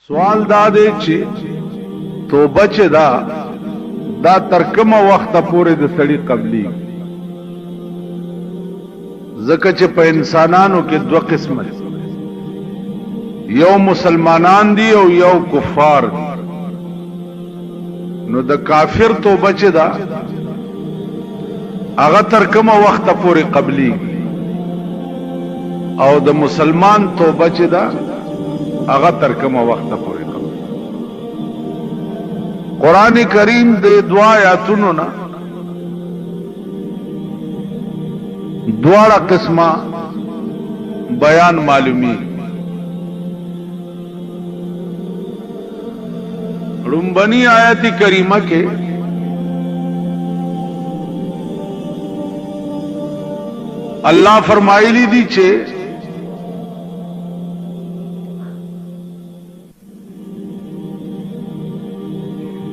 سوال دا دی چې توبه چې دا تر کومه وخته پورې د سړي قبلي ځکه چې په انسانانو کې دوه قسمه یو مسلمانان دي او یو کفار دي. نو د کافر توبه چې دا هغه تر کومه وخته پورې قبلي او د مسلمان توبه چې دا هغه تر کومه وخته پورې قبلي. قرآن کریم د دعا آیاتونو نه دواړه قسمه بیان معلومی. رنبنی آیت کریمه کې اللہ فرمائلی دی چھے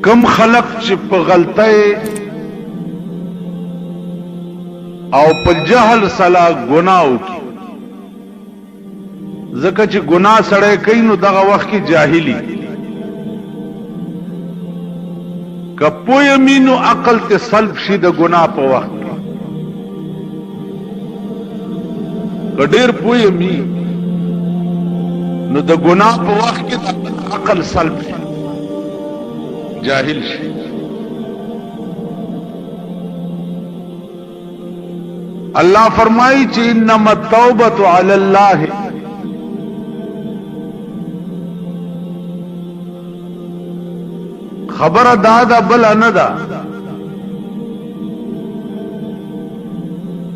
کم خلق چھ پا غلطے او پا جہل سلا گناہو کی ذکر چھ گناہ سڑے کئی نو دغا وقت کی جاہلی کپوی امینو عقل تے سلب شی دا گناہ پا وقت کډیر پوی می نو د ګناه په وخت کې د عقل سلب شي جاهل شي. الله فرمایي چې انما التوبه علی الله خبر دادا بل نه دا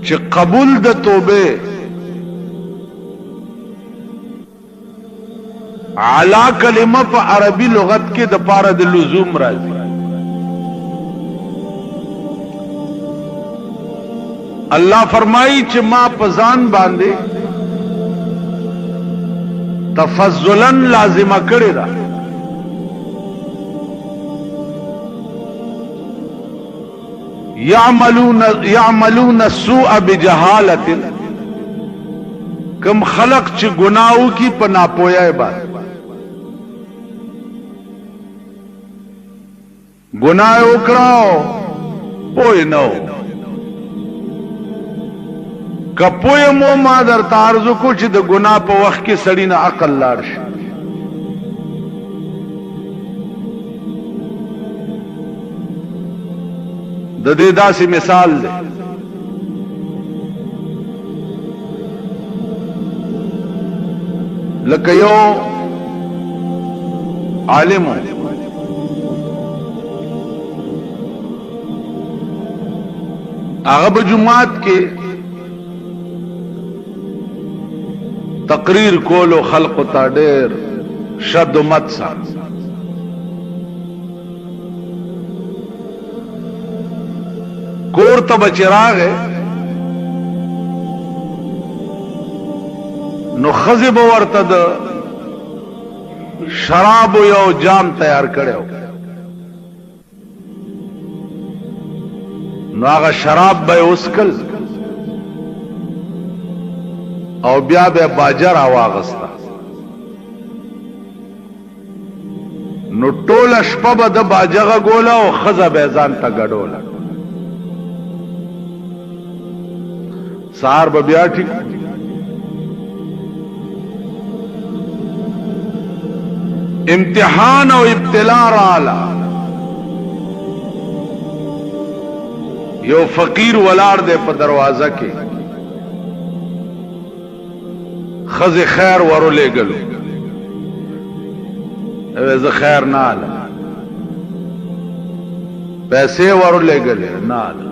چې قبول د توبه علا کلمه په عربی لغت کې د پاره د لزوم راځي. الله فرمایي چې ما په ځان باندې تفضلا لازمه کړی دا یعملون السوء بجهاله کم خلق چې گناہو کی په ناپوهی باندې گناہ وکړو پوه نو کپوی مو ما در تارزو کو چې د گناہ په وخت کې سړی نه عقل لاړ شي. د دې داسې مثال دی لکه یو عالم هغه په جمعات کې تقریر کولو خلق ته ډېر شد و مت سا کور ته بچراغه نو خزی به ورته د شراب یو جام تیار کړو نو هغه شراب به اسکل او بیا به باجر واغستا نو ټول شپه به د باجغه ګولا او خزه به ځان ته ګډولا سار به بیا ټیک امتحان او ابتلا رالا یو فقیر ولار دے په دروازه کې خز خیر ورو لګلو زه خیر نه اله پیسې ورو لګلې نه اله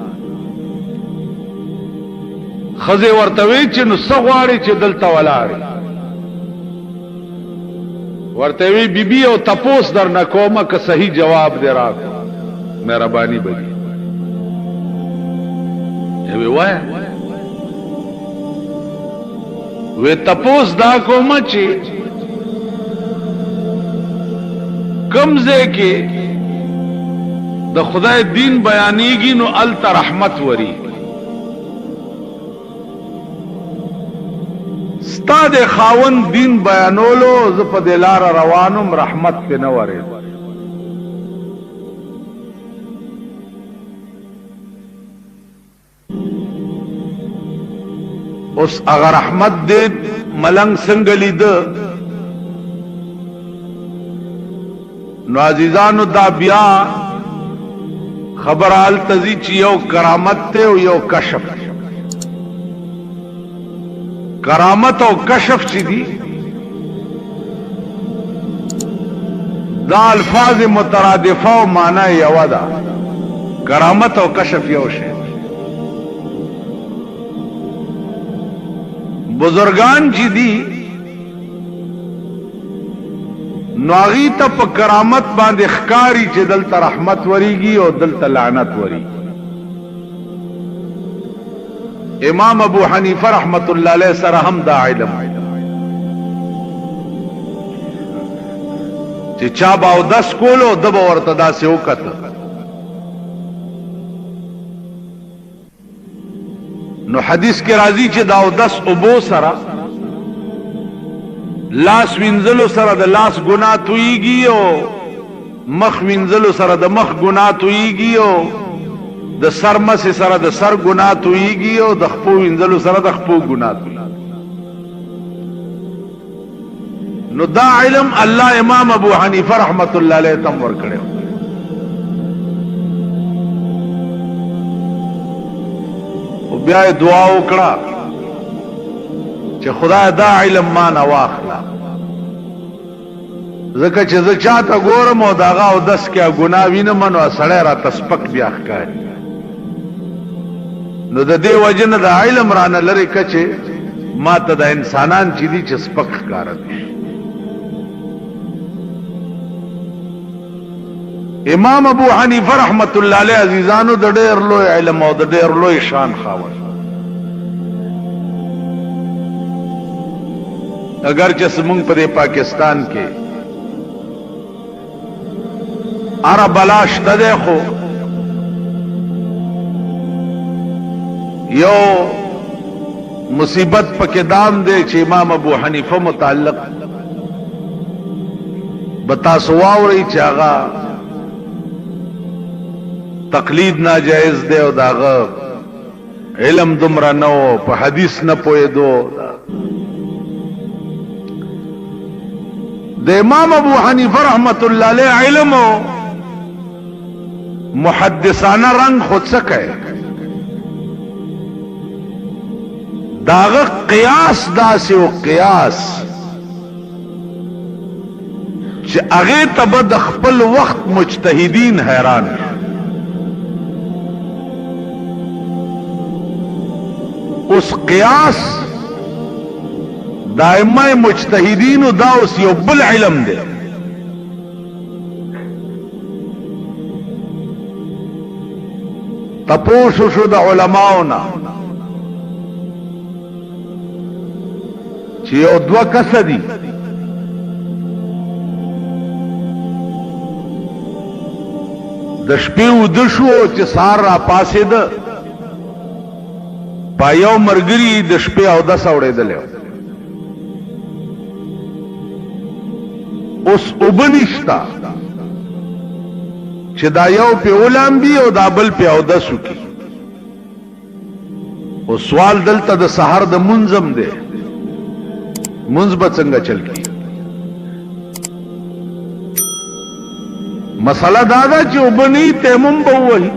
خز ورته وی چې نو سغواړي چې دلته ولاړ ورته وی بیبي او تپوس در نه کومه که صحیح جواب دی راکو مهرباني بږي وی وای وی تپوس دا کومه چې کمزه کې د خدای دین بیانېږي نو الته رحمت وری تا د خاوند دین بیانولو ز په دلار روانم رحمت په نوره اوس اگر رحمت دې ملنګ څنګه لید نو عزیزانو دا بیا خبر آل تزی چی یو کرامت تے و یو کشف کرامت او کشف چی دی دا الفاظ مترادفہ و معنی یو دا کرامت او کشف یو شے بزرگان چی دی نواغی تا پا کرامت باند اخکاری چه دلتا رحمت وریگی او دلتا لعنت وریگی امام ابو حنیفہ رحمت اللہ علیہ سرہم دا علم چه چا باو دس کولو دبا ورتدا سے اوکت نو حدیث کے راضی چه داو دس ابو سرہ لاس وینزلو سره د لاس ګناه تویږي او مخ وینزلو سره د مخ ګناه تویږي او د سر مس سره د سر ګناه تویږي او د خپو وینزلو سره د خپو ګناه تویږي نو دا علم الله امام ابو حنیفه رحمت الله علیه تم ور کړو او بیا دعا وکړه چې خدای دا علم ما نه واخلا زکه چې زه چاته ګورم او داغه او دس کې ګناه وینم نو سړی را تسپک بیا ښکاري نو د دې وجه نه د علم رانه لري کچې ما ته د انسانان چې دي چې سپک ښکاره دي امام ابو حنیفه رحمت الله علیه عزیزانو د ډېر لوی علم او د ډېر لوی شان خاوند اگر چې زمونږ په پاکستان کې اره بلاش ده خو یو مصیبت پکې دام دی چې امام ابو حنیفه متعلق بتا سواوري چې هغه تقلید ناجائز دی او داغه علم دومره نو په حدیث نه پوهېدو د امام ابو حنیفه رحمت الله علیه علم محدثانه رنگ خود سکے داغه قیاس داسې او قیاس چې هغه ته د خپل وخت مجتهدین حیران اوس قیاس دائمه مجتهدین او دا اوس یو بل علم دی تپوسو شو د علماؤنا چې یو دوه کس دي د شپې ود شو چې سار را پاسې ده پایو مرګري د شپې او د سوړېدل اوس وبنشتا چې دا یو په اولامبي او دا بل په او د سکی او سوال دلته د سحر د منظم دی منځ به څنګه چل کی مسله دا ده چې وبني تیمم به وایي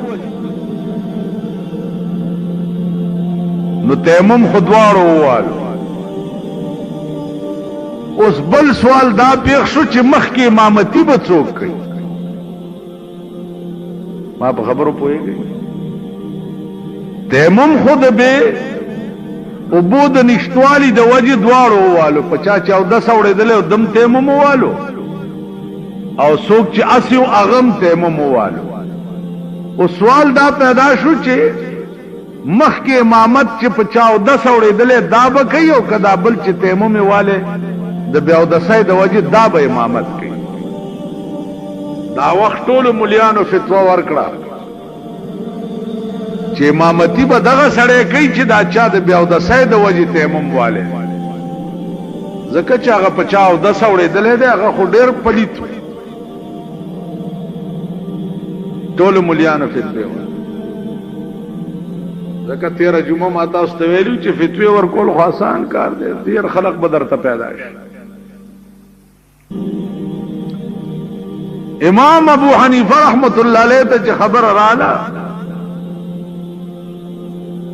نو تیمم خودوارو ووالو اوس بل سوال دا پیښ شو چې مخکې امامتي به څوک کوي ما په خبرو پوهېږئ تیمم خود به اوبو د نشتوالي د وجې دواړو ووالو په چا چې اودس اورېدلی او دم تیمم ووالو او څوک چې اسې و هغه هم تیمم ووالو او سوال دا پیدا شو چې مخکې امامت چې په چا اودس اورېدلی دا به کوي او که دا بل چې تیمم یې والی د بیا اودسۍ د وجې دا به امامت کوي دا وخت ټولو ملیانو فتوا ورکړه چې امامتي به دغه سړی کوي چې دا چا د بیا اودسۍ د وجې تیمم والی ځکه چې هغه په چا اودس اورېدلی دی هغه خو ډېر پلیت ټولو ملیانو فتوې وایي ځکه تېره جمعه ما تاسو ته ویلي چې فتوې ورکول خو آسان کار دی ډېر خلق به درته پیدا شي امام ابو حنیفه رحمت الله علیه ته چې خبره رااله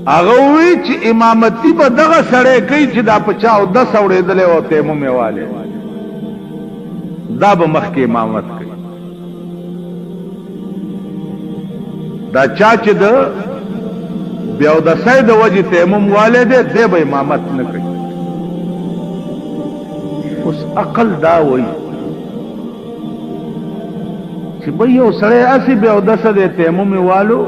هغه وی چې امامتي به دغه سړی کوي چې دا په چا اودس اورېدلی او تیمم یې والی دا به مخکې امامت کوي دا چا چې د بیا اودسۍ د وجې تیمم والی دی دی به امامت نه کوي اوس عقل دا وایي چې به یو سړی هسې بیا اودسه دی تیمم یې والو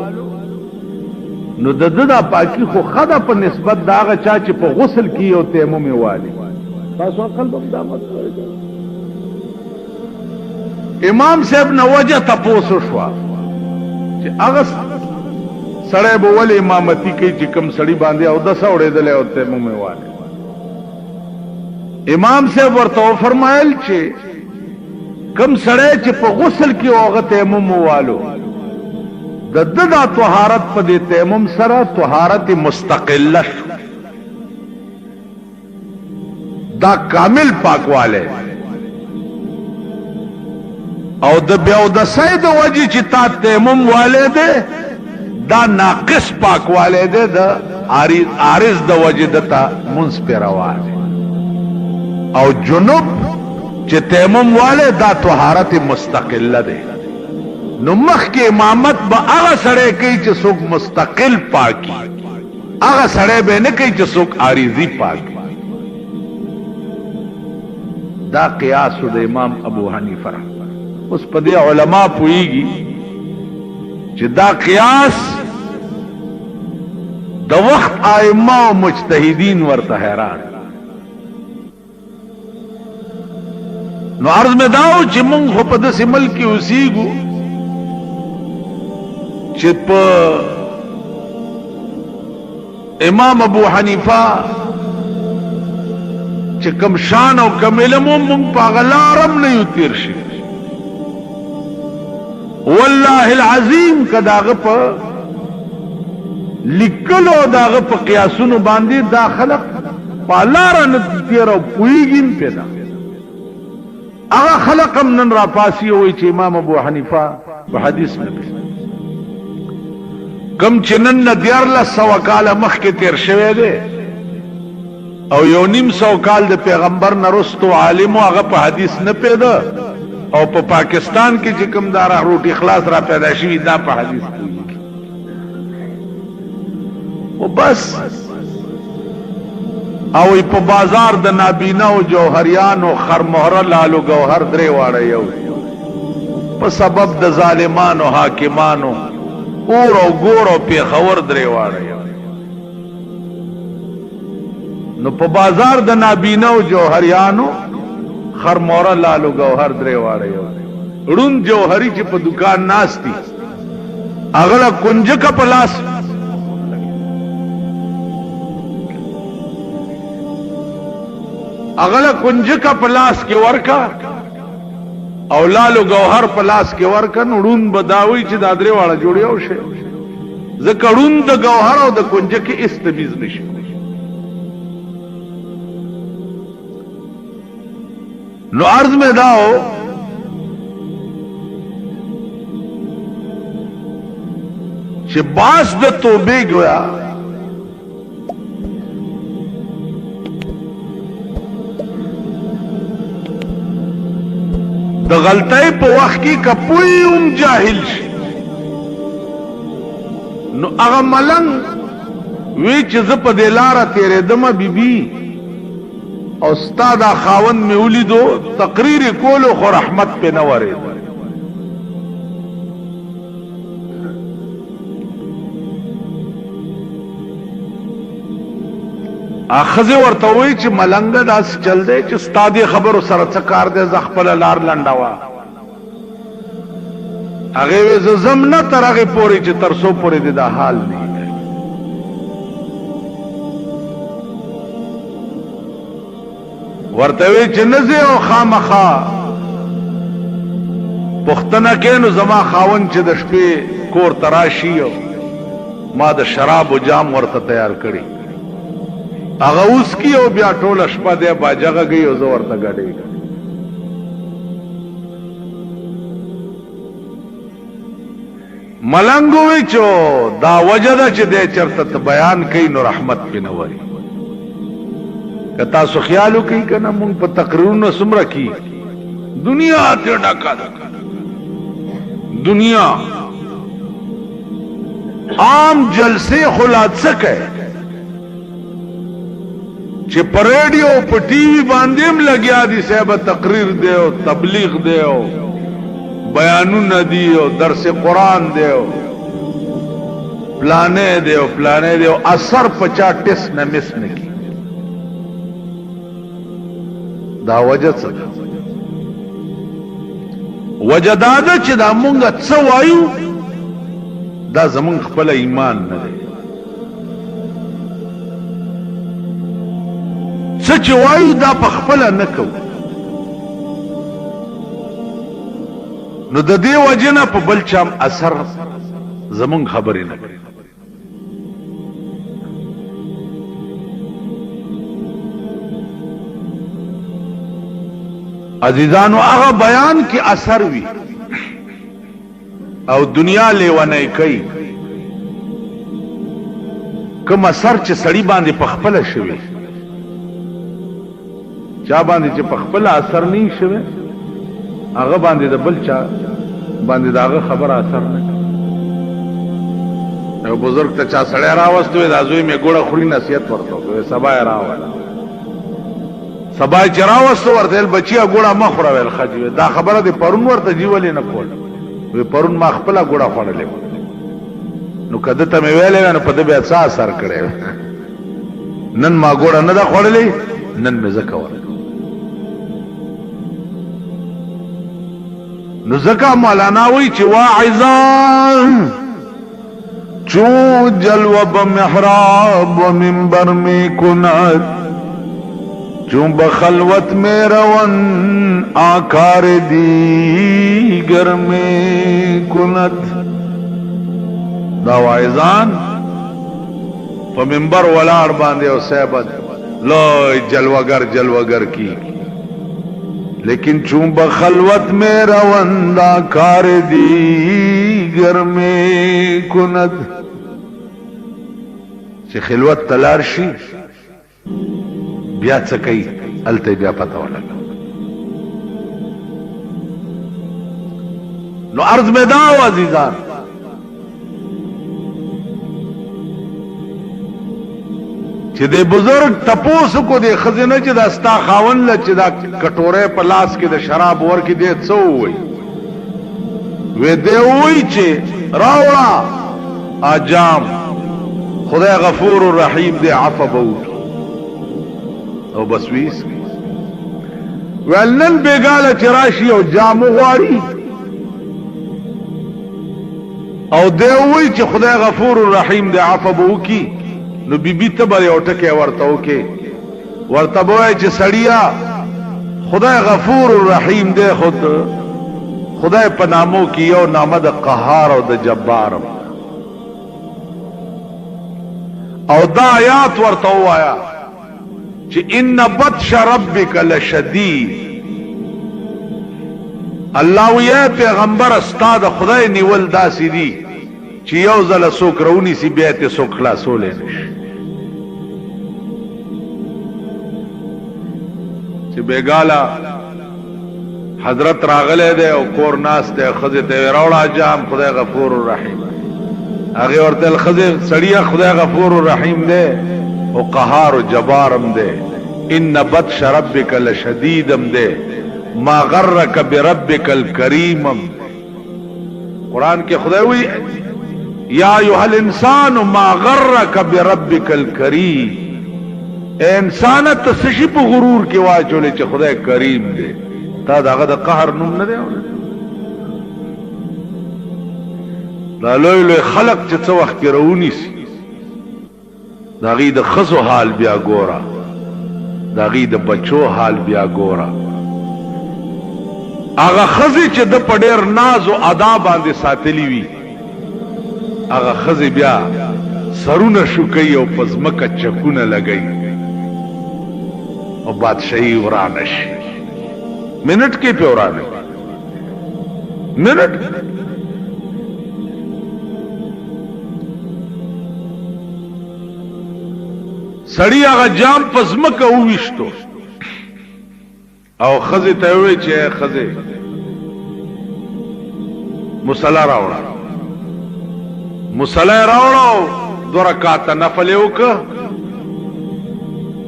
نو د ده دا پاکي خو ښه ده په نسبت د هغه چا چې په غسل کې یو تیمم یې والي تاسو عقل به هم دا مسله امام صاحب نه وجه تپوس وشوه چې هغه سړی به ولې امامتي کوي چې کوم سړي باندې اودس اورېدلی او تیمم یې والي امام صاحب ورته وفرمایل چې کوم سړی چې په غسل کې هغه تیمم والو د ده دا طهارت په دې تیمم سره طهارت مستقله شو دا کامل پاکواله او د بیا اودسۍ د وجې چې تا تیمم والی دی دا ناقص پاکواله دی د عارض د وجې دته منځ پې روا دی او جنوب چې تیمم والی دا طهارت مستقله دی نو مخکې امامت به هغه سړی کوي چې څوک مستقل پاکي هغه سړی به نه کوي چې څوک عارضي پاکي دا قیاس د امام ابو حنیفه اوس په دې علما پوهیږي چې دا قیاس د وخت ائمه او مجتهدین ورته حیران نو عرض مې داو چې مونږ خو په داسې ملک کې اوسېږو چې په امام ابو حنیفه چې کم شان او کم علم مونږ په هغه لاره هم نه یو تېر شي والله العظیم که د هغه په لیکلو د هغه په قیاسونو باندې دا خلق په لاره نه تېر او پوهېږي هم پرې ده هغه خلق هم نن راپاسي وایي چې امام ابو حنیفه په حدیث نه پوهېږي کم چې نن نه 1400 کاله مخکې تېر شوی دی او 1.5 کال د پیغمبر نه رستو عالم هغه په حدیث نه پیدا او په پاکستان کې چې کوم دار روټي خلاص را پیدا شي دا په حدیث او بس او په بازار د نابینا او جوهریان او خرمهره لالو گوهر درې واړه یو په سبب د ظالمانو حاکمانو اور او ګور او پیښور درې واړه یو نو په بازار د نابینا او جوهریانو خرموره لالو گوهر درې واړه یو ړوند جوهری چې په دکان ناستی اغله کنجکه په لاس اغله کنجکه په لاس کې ورکا او لالو گوهر په لاس کې ورکا ړوند بداوي چې دا درې واړه جوړیو شي ځکه ړوند د گوهر او د کنجکه استمیز نشي نو عرض میں داو چې باس د توبې گویا د غلطۍ په وخت کې کپوی هم جاهل شي نو هغه ملنګ وی چې زه په دې لاره تېرېدم بیبي او استاد خاوند می ولیدو تقریر کولو خو رحمت په نه ورید اخذ ورته وی چې ملنګ داس چل دی چې استاد خبرو سره څه کار دی ز خپل لار لنډاوه هغه وی زم نه تر هغه پوري چې ترسو پوري دی دا حال نه ورته وی چې نزه او خامخا پختنه کینو زما خاون چې د شپې کور تراشی او ما د شراب او جام ورته تیار کړی هغه اوس کی او بیا ټول شپه د باجغه گئی او زه ورته غړې ملنګوي چو دا وجده چې د چرته بیان کوي نو رحمت په نوري کتا سو خیالو کوي کنه مونږ په تقریرونو سمره کی دنیا ته ډکا دنیا عام جلسے خلات سکے چې پر ریډیو په ټي وي باندې هم لګیا دي صاحب تقریر دی او تبلیغ دی او بیانونه دی او درس قرآن دی او پلانې دی او اثر پچا ټس نه مس نه کی دا وجه څه وجه دا ده چې دا مونږ څه وایو دا زمونږ خپل ایمان نه دی څه چې وایو دا په خپل نه کوو نو د دې وجه نه په بل چا اثر زمونږ خبرې نه کوي عزیزانو هغه بیان کې اثر وی او دنیا لیوانه کوي کوم اثر چې سړی باندې پخپل شوی چا باندې چې پخپل اثر نه شوی هغه باندې د بل چا باندې داغه خبر اثر نه یو بزرگ ته چا سړی راوستو دا زوی می ګوړه خوري نصیحت ورته سبا راوړل سبا چې راوستو ورته بچیا ګوړه ما خوراول خجوي دا خبره د پرون ورته جیولې نه کول وی پرون ما خپل ګوړه خوړلې نو کده ته مې ویلې نو په دې بیا څه اثر کړي نن ما ګوړه نه دا خوړلې نن مې زکه ورته نو زکا مولانا وی چې واعظان چو جلوه بمحراب و منبر میں کنت چون بخلوت میں روان آکار دیگر میں کنت دا واعظان په منبر ولاړ باندې او صاحب لوی جلوگر کی لیکن چون بخلوت میں روندہ کار دیگر میں کند چه خلوت تلار شی بیا چکی التے بیا پتا ولگا نو عرض میں داو عزیزان چې د بزرگ تپوسو کو د خزینه چې د استا خاون ل چې دا کټوره په لاس کې د شراب ور کې د څو وي وې دی وای چې راوړه اجام خدای غفور الرحیم دی عفو بو او بس ویس ولن بیګاله چې راشي او جام غواړي او دی وای چې خدای غفور الرحیم دی عفو بو کی نو بی بی تبر یو ټکی ورته وکي ورته وای چې سړیا خدای غفور الرحیم دی خدای په نامو کې یو نامه د قهار او د جبار او دا آیات ورته وایا چې ان بطش ربک لشدید الله وی پیغمبر استاد خدای نیول داسې دی چې یو ځل څوک رونی سی بیا ته څوک خلاصولې نشي چې بیګالا حضرت راغله ده او کور ناس ته خزه ته راوړه جام خدای غفور الرحیم هغه ورته خزه سړیا خدای غفور الرحیم ده او قهار او جبارم ده ان بطش ربک لشدیدم ده ما غرک بربک الکریم قران کې خدای وی یا ایها الانسان ما غرک بربک الکریم اے انسان ته سشي په غرور کې واچولې چې خدای کریم دی تا داغه د قهر نوم نه دی دا لوی لوی خلق چې څو وخت رونی سي دا غي د خزو حال بیا ګورا داغي د بچو حال بیا ګوره هغه خزي چې د پډیر ناز او ادا باندې ساتلی وي هغه خزي بیا سرونه شوکي او پزمکه چکونه لګي او بادشاہي ورانه شي منټ کې په ورانه منټ سړی هغه جام پزمکه وويشتو او خزي ته وی چې خزي مصلا راوړه مصلا راوړه 2 رکعات نفل وکړه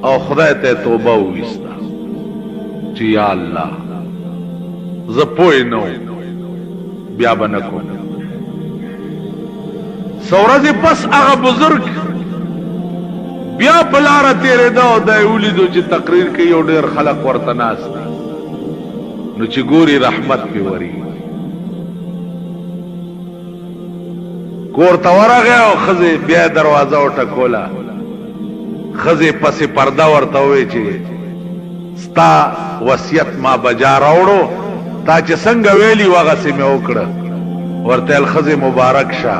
او خدای ته توبه وویستا چې یا الله زه پوه نو بیا بنکو سورځ پس هغه بزرگ بیا بلاره تیرې دا او د ولیدو چې تقریر کوي او ډېر خلق ورته ناست نو چې ګوري رحمت پې وري کور ته ورغی او ښځې بیا دروازه وټکوله ښځې پسې پرده ورته ووی چې ستا وصیت ما بجا راوړو تا چې څنګه ویلي و هغسې مې وکړه ورته ویل ښځې مبارک شه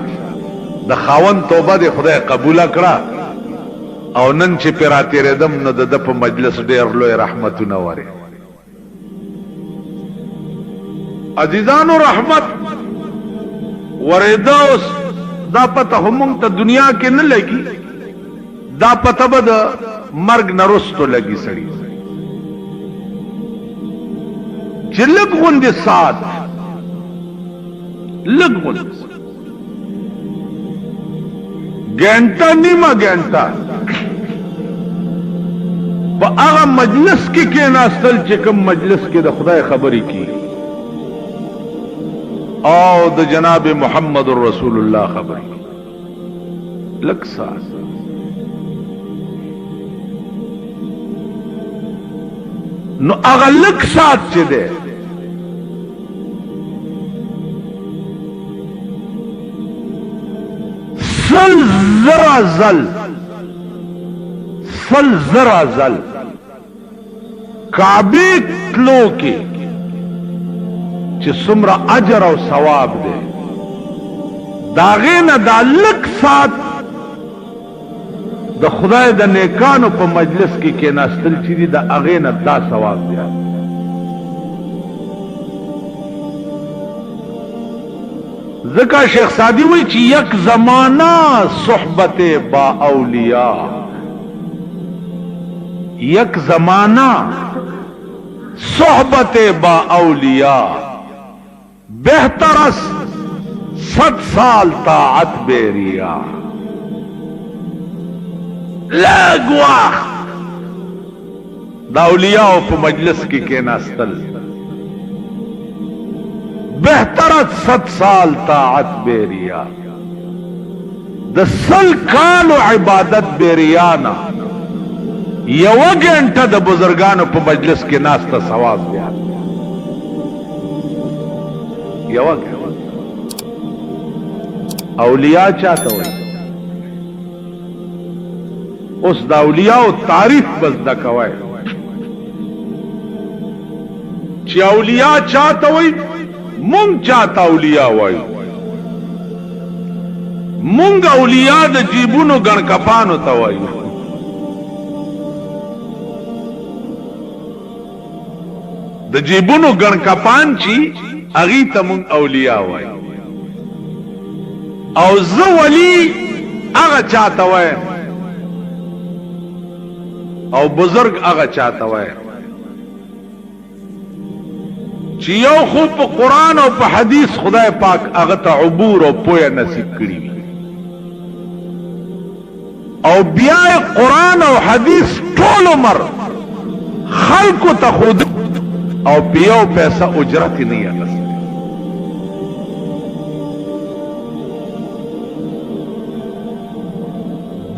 د خاوند توبه دې خدای قبوله کړه او نن چې پې راتېرېدم نو د ده په مجلس ډېر لوی رحمتونه ورې عزیزانو رحمت ورېده اوس دا پته خو مونږ ته دنیا کې نه لګي دا پته به د مرګ نه رستو لګي سړي چې لږ غوندې ساعت لږ غوندې ګنټه نیمه ګنټه په هغه مجلس کې کېناستل چې کوم مجلس کې د خدای خبرې کی او د جناب محمد رسول الله خبرې لږ ساعت نو هغه لږ ساعت چې دی سل زرا زل کعبی تلو کې چې څومره اجر او ثواب دی داغې نه دا لږ ساعت د خدای د نیکانو په مجلس کې کېناستل چې دي د هغې نه دا ثواب دی ذکر شیخ سعدی وی چې یک زمانہ صحبت با اولیاء یک زمانہ صحبت با اولیاء بہتر اس 100 سال طاعت بیریا لږ وخت د اولیاء په مجلس کې کېناستل بہترت 100 سال طاعت بیریا د 100 کالو عبادت بیریانا یو غنټه د بزرګانو په مجلس کې ناسته ثواب دی یو اولیاء چاته وي اوس د اولیاء تعریف بس د کوي چې اولیاء چاته وي مونږ چاته اولیاء وایو مونږ اولیاء د جیبونو ګڼکپانو ته وایو د جیبونو ګڼکپان چې هغې ته مونږ اولیاء وایو او زه ولی هغه چاته وایم او بزرگ هغه چاته وایم چې یو خو په قرآن او په حدیث خدای پاک هغه ته عبور او پوهه نصیب کړي وي او بیا قرآن او حدیث ټول عمر خلکو ته خود او په یو پیسه اجرت نه اخیستل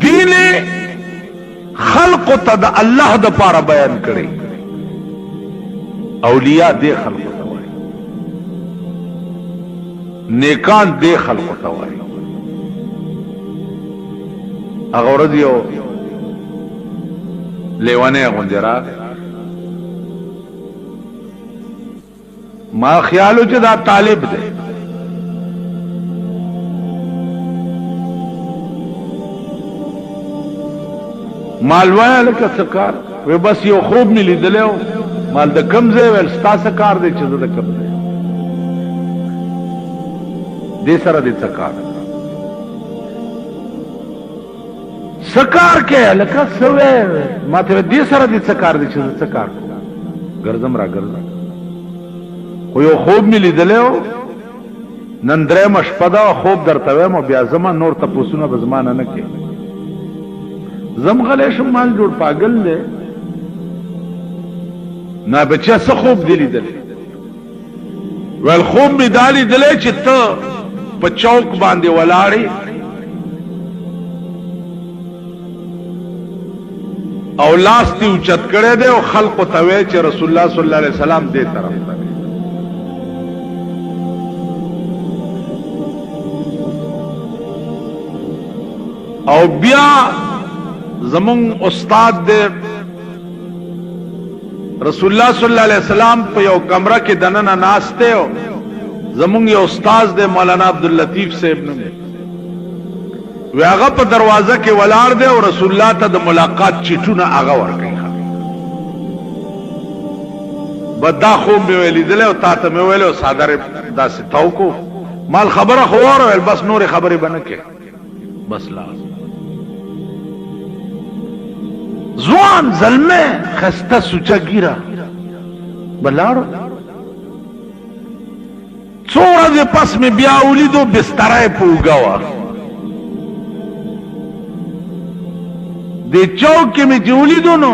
دین خلقو ته د الله د پاره بیان کړي اولیاء دې خلقو ته وایي نیکان دې خلقو ته وایي هغه ورځ یو لیوانه غوندې راغی. ما خیالو چې دا طالب دی. مال وایه لکه څه کار؟ وی بس یو خوب مې لیدلی و. مال د کم ځای ویل ستا څه کار دی چې زه د کم ځای دې سره دې څه کار څه کار کې لکه څه وی ما ته دې سره دې څه کار دی چې زه څه کار کوم ګرځم را ګرځم خو یو خوب مې لیدلی و نن درېیمه شپه ده خوب درته وایم او بیا زما نور تپوسونه به زما نه کوي زم غلی شم مال جوړ پاگل دی نا بچه څه خوب دی لیدلی ویل خوب مې دا لیدلی چې ته په چوک باندې ولاړې او لاس دې اوچت کړی دی او خلقو ته وایې چې رسول الله صلی الله علیه وسلم دې طرف ته او بیا زمون استاد دې رسول الله صلی الله علیه وسلم په یو کمره کې دننه ناشته او زمون یو استاد دې مولانا عبداللطیف صاحب نوم وی هغه په دروازه کې ولاړ دی او رسول الله ته د ملاقات چټونه هغه ورکړي بدا خو مې ویلیدل او تا ته مې ویل او صادره داسې تاو کو مال خبره خو وره بس نور خبره بنه کې بس لا زوان زلمه خسته سوچا ګیرا بلارو څو ورځې پس مې بیا ولیدو بسترای په وګاوه د چوک کې مې چې ولیدو نو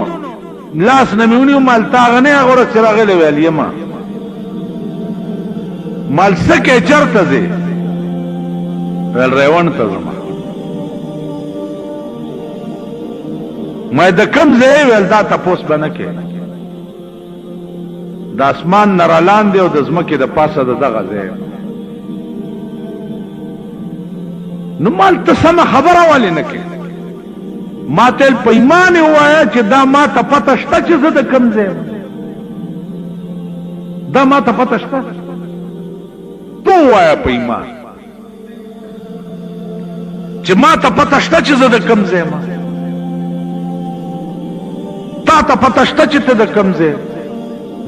لاس نه مې ونیو مال تاغه نه هغه چې راغلی ویل یما مال څه کې چرته ځې ویل ریوان ته ځم ما د کم ځای ویل دا تپوس به نه کې د اسمان نه رالاندې او د ځمکې د پاسه د دغه ځای نو مال ته سمه خبره ولې نه کې ما تل په ایمان ووایه چې دا ما ته پته شته چې زه د کم ځای دا ما ته پته شته تو ووایه په ایمان چې ما ته پته شته چې زه د کم ځای تا ته پته شته چې ته د کم ځای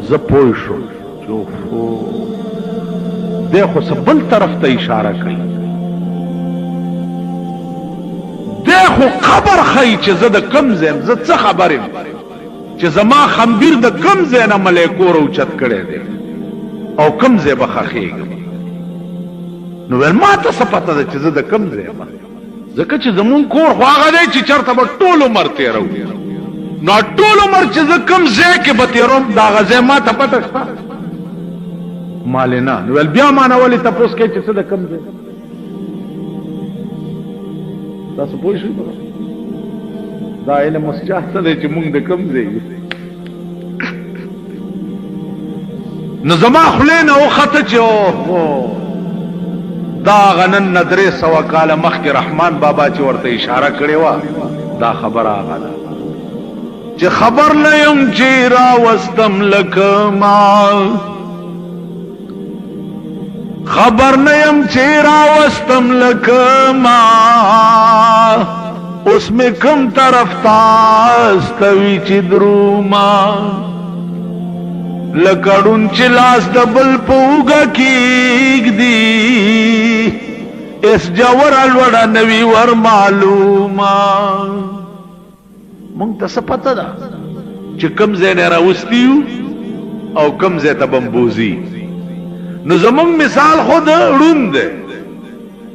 زه پوه شوم چې دی خو څه بل طرف ته اشاره کوي دی خو خبر ښیي چې زه د کم ځای یم زه څه خبر یم چې زما خمبیر د کم ځای نه ملیکو راوچت کړی دی او کم ځای به ښخېږم نو ویل ما ته څه پته ده چې زه د کم ځای یم ځکه چې زمونږ کور خو هغه دی چې چېرته به ټول عمر تېروو نو ټول عمر چې زه کم ځای کې به تېروم د هغه ځای ما ته پته شته مالې نه نو ویل بیا ما نه ولې تپوس کوې چې څه د کم ځای تاسو پوه شئ دا علم اوس چا څه دی چې مونږ د کم ځای نو زما خولې نه وخته چې دا هغه نن نه 300 کاله مخکې رحمان بابا چې ورته اشاره کړې وه دا خبره هغه ده چې خبر نه یم چې راوستم لکه ما خبر نه یم چې راوستم لکه ما اوس مې کوم طرف ته استوي چې دروما لکه ړوند چې لاس د بل په اوږه کېږدي اس جوره لوړه نوي ور معلومه مونږ ته څه پته ده چې کوم ځای نه راوستي یو او کوم ځای ته بمبوزي نو زمونږ مثال خو د ړوند دی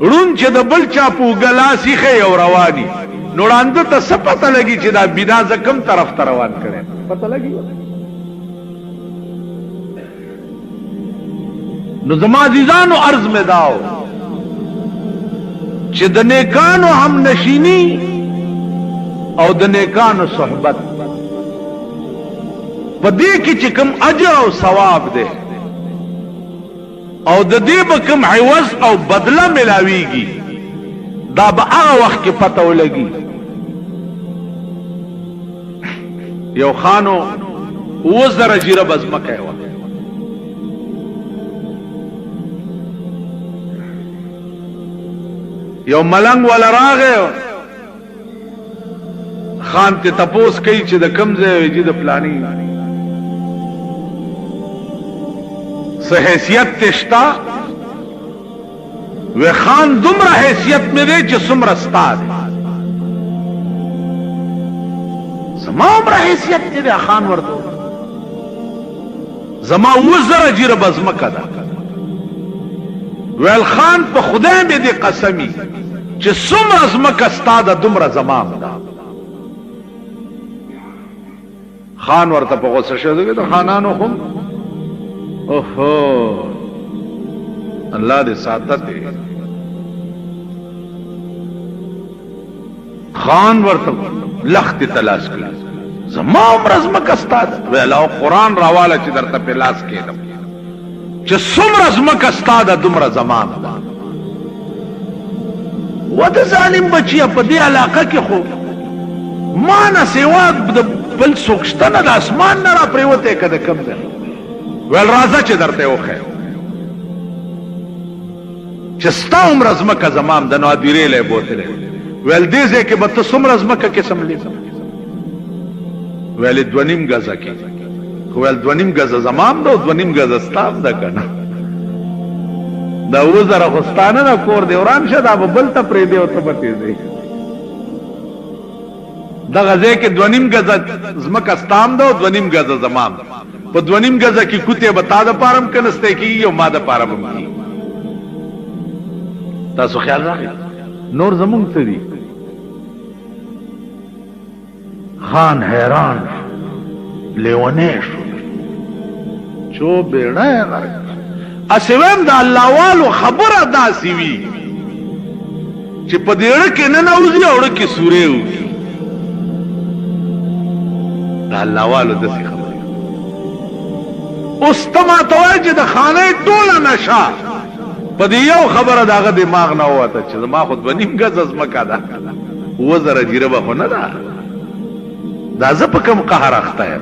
ړوند چې د بل چا په اوږه لاس ایښی او رواني نو ړانده ته څه پته لګي چې دا بنا زه کوم طرف ته روان کړی پته لګي نو زما عزیزانو عرض مې داو چې د نیکانو هم نشینی او د نیکانو صحبت په دې کې چې کوم اجر او ثواب دی او د دې به کوم عوض او بدله ملاویږي دا به هغه وخت کې پته ولګي یو خانو 2000 جیره بزمکه و یو ملنګ ولا راغه خان ته تپوس کوي چې د کم ځای ویجی د پلانی سه حیثیت تشتا و خان دومره حیثیت مې دی چې څومره ستا دی زما عمره حیثیت دې دی خان ورته زما 2000 جیره بزمکه ده ویل خان په خدای مې دې قسمی چې څومره زمکه ستا ده دومره زما ده خان ورته په غوسه شو د خانانو خو اوهو الله دې ساتت خان ورته لخت تلاش کړ زما عمر زمکه استاد ویلا قرآن راواله چې درته په لاس کېدم چې څومره زمکه استاد دومره زمان وته ظالم بچیا په دې علاقه کې خو ما نه سیوا بل سوکشتنه د اسمان نه را پریوته کده کم ده ول راځه چې درته وخه چې ستا عمر زمکه زمام د نو ادیره له بوتله ول دې ځکه به ته څومره زمکه کې سملې ول دونیم غزا کې ول دونیم غزا زمام دو دونیم غزا ستاب ده کنه دا وزره خوستانه نه کور دی وران شه دا بل ته پرې دی او ته پتی دی دا غزه کې دونیم غزا زمکه ستام دو دونیم غزا زمام په دونیم غزا کې کوته بتا د پارم کنسته کې یو ما د پارم کې تاسو خیال راغی نور زمونږ ته دی خان حیران لیونه شو چو بیڑا اسویم دا اللہ والو خبر داسی وی چی پا دیڑا کے نناوزی اوڑا کی سورے ہوگی دا اللہ والو داسی خبر اس تماتوائی چی دا خانه دولا نشا پا دیو خبر داغا دماغ نا ہوا تا چی ما خود بنیم گز از مکا دا وزر جیربا خو ندا دا زپ کم قهر اخته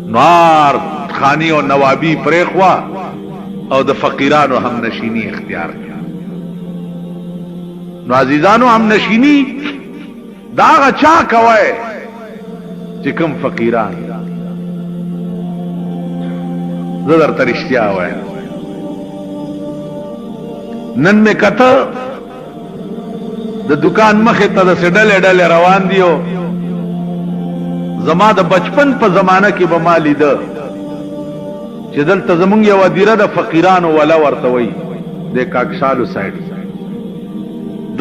نوار خانی او نوابی پریخوا او د فقیرانو هم نشینی اختیار کړه نو عزیزانو هم نشینی دا غچا کوي چې کوم فقیران زدر ترشتیا وای نن می کته د دکان مخه ته د سډل ډل روان دیو زما د بچپن په زمانہ کې به مالی ده چې دلته زمونږ یو ادیره د فقیرانو ولا ورته وي د کاکشالو سایډ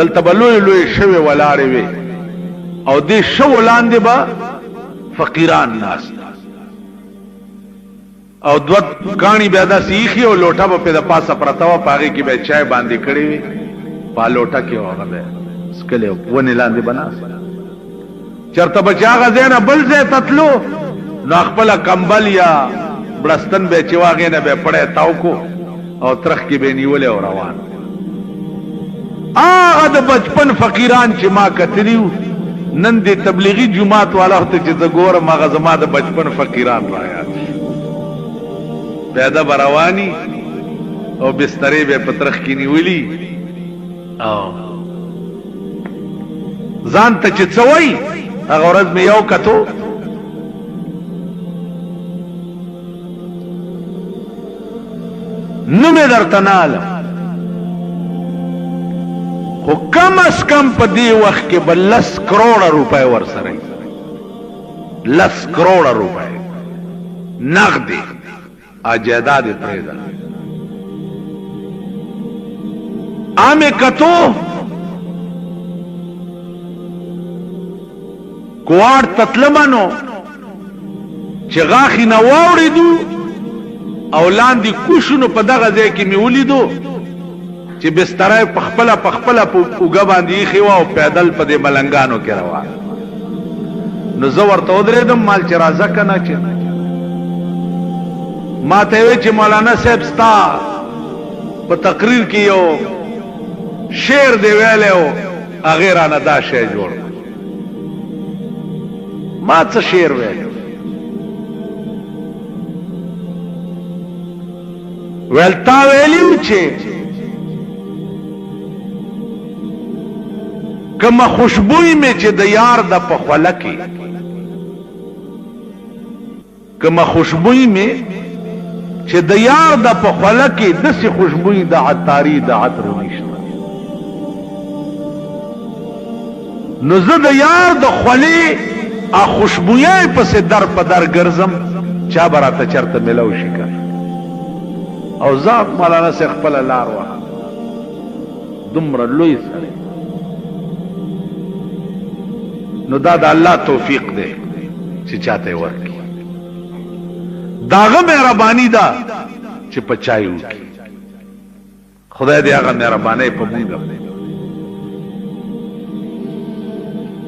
دلته به لوی لوی شوی ولاړې وي او دې شو لاندې به فقیران ناست او دوت کانی بیا دا سیخي او لوټه به په د پاسه پرته و پاغه کې به چای باندې کړی وي په لوټه کې هغه به سکله ونی لاندې بنا چرته بچا غزنه بل ځای تتلو نو خپل کمبل یا بلستن به چواغې نه به پړې تاو کو او ترخ کې به نیولې او روان هغه د بچپن فقیران چې ما کتلیو نن د تبلیغي جماعت والا ته چې زګور ما زما د بچپن فقیران رايات پیدا بروانی او بسترې به پترخ کې نیولې او ځان ته چې څوي هغه ورځ مې یو کتو نو مې درته نالم خو کم از کم په دې وخت کې به 10 کروڑه روپۍ ورسره 10 کروڑه روپۍ نغدي اجداد پرېدا امه کتو کوار تطلمانو چې غاخي نه واوړېدو او لاندې کوشونو په دغه ځای کې مې ولیدو چې بسترای پخپله په اوږه باندې ایښې وه او پیدل په دې ملنګانو کې روان نو زه ورته ودرېدم مال چې راځه که نه چې ما ته وی چې مولانا صاحب ستا په تقریر کې یو شعر دی ویلی و هغې رانه دا شی جوړ ما څه شعر ویل تا ویلیو چې کما خوشبوئی میں چې د یار د په خوله کې کما خوشبوئی میں چې د یار د په خوله کې داسې خوشبوئی د عطاري د عطرو نشته نو زه د یار د خولې خوشبویۍ پسې در په در ګرځم چا به راته چېرته میلاو شي که او ذات مولانا سے خپله لار وه دومره لوی سړی نو دا د الله توفیق دی چې چاته یې ورکړي داغه مهرباني ده چې په چا یې وکړي خدای دې هغه مهربانۍ په موږ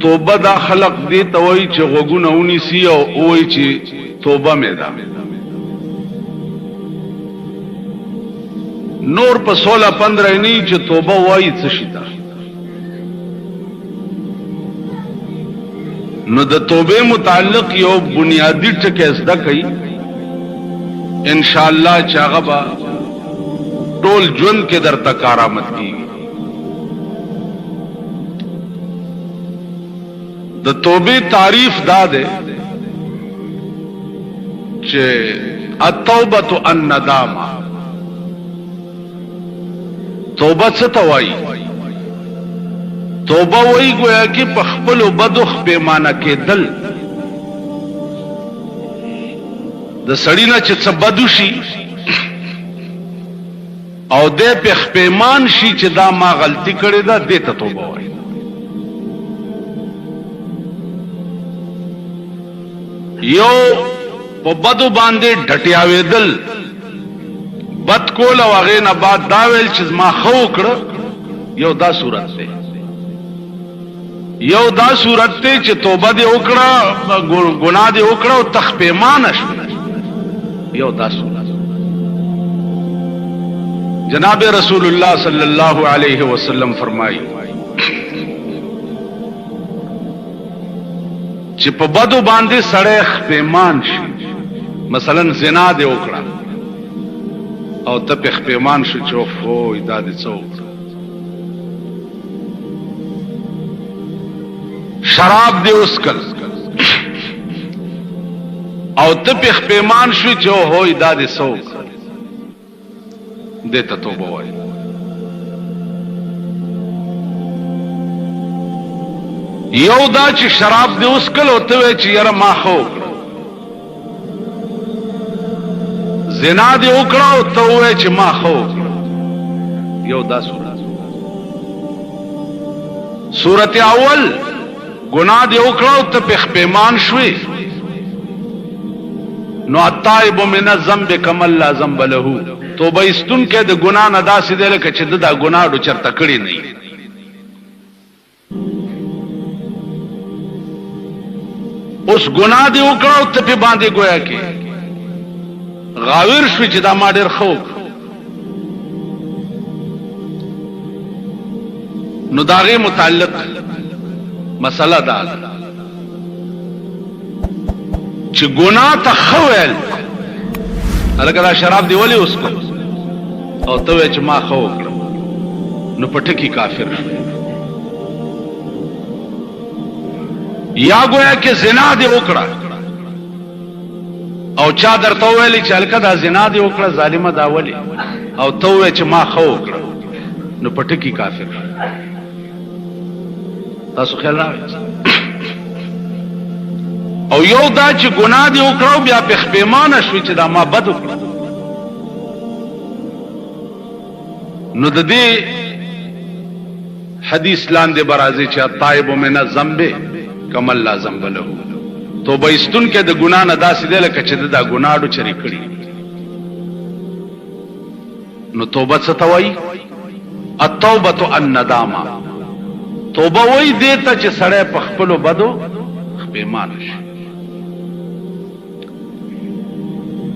توبه دا خلق دې ته وایي چې غوږونه ونیسي او وایي چې توبه مې ده نور په 16-15 نه چې توبه وایي څه شي ده نو د توبه متعلق یو بنیادی ټکی زده کوي ان شاء الله چې هغه به ټول ژوند کې درته کارآمد کیږي د توبه تعریف دا ده چې التوبه الندامه توبه څه ته وایي توبه وایي گویا کې په خپلو بدو پیمانه کېدل د سړی نه چې څه بدو شي او دې په پیمان شي چې دا ما غلطي کړې ده دې ته توبه وایي یو په بدو باندې ډټیاوېدل بد کول او هغې نه بعد دا ویل چې ما ښه وکړه یو دا صورت دی یو دا صورت دی چې توبه دې وکړه ګناه دې وکړه او تخپیمانه شو یو دا صورت جناب رسول الله صلی الله علیه وسلم فرمایي چې په بدو باندې سړی خپیمان شي مثلا زنا دې وکړه او ته په خپیمان شو چې اوه دا دې څه وکړه شراب دې وسکل او ته په خپیمان شو چې اوه دا دې څه وکړه دې ته توبه وایي یو دا چې شراب دې وسکل او ته وایې چې یاره ما ښه وکړه زنا دې وکړه او ته وایې چې ما ښه وکړه یو دا صورت اول گناہ دې وکړه او ته په پیمان شوې نو التائب من الذنب کمن لا ذنب له توبه استونکې د ګناه نه داسې دی لکه چې دا ګناه ډو چرته کړی نه وي اوس ګناه دې وکړه او ته په باندې ګویا کې غاویر شوې چې دا ما ډېر ښه وکړه نو د هغې متعلق مسله دا چې ګناه ته ښه ویل هلکه دا شراب دې ولې وڅښل او ته وایې چې ما ښه وکړه نو په ټکي کافر شو یا گویا کې زنا دې وکړه او چا درته وویلې چې هلکه دا زنا دې وکړه ظالمه دا ولې او ته ووایې چې ما ښه وکړه نو په ټکي کافر شو تاسو خیال راوړئ او یو دا چې ګناه دې وکړه او بیا په خپیمانه شوې چې دا ما بد وکړه نو د دې حدیث لاندې به راځي چې التائب من الذنب کمن لا ذنب له توبه ایستونکی د ګناه نه داسې دی لکه چې دا ګناه ډو چرې کړي نو توبه څه ته وایي التوبه الندامه توبه وایي دې ته چې سړی په خپلو بدو خپیمانه شي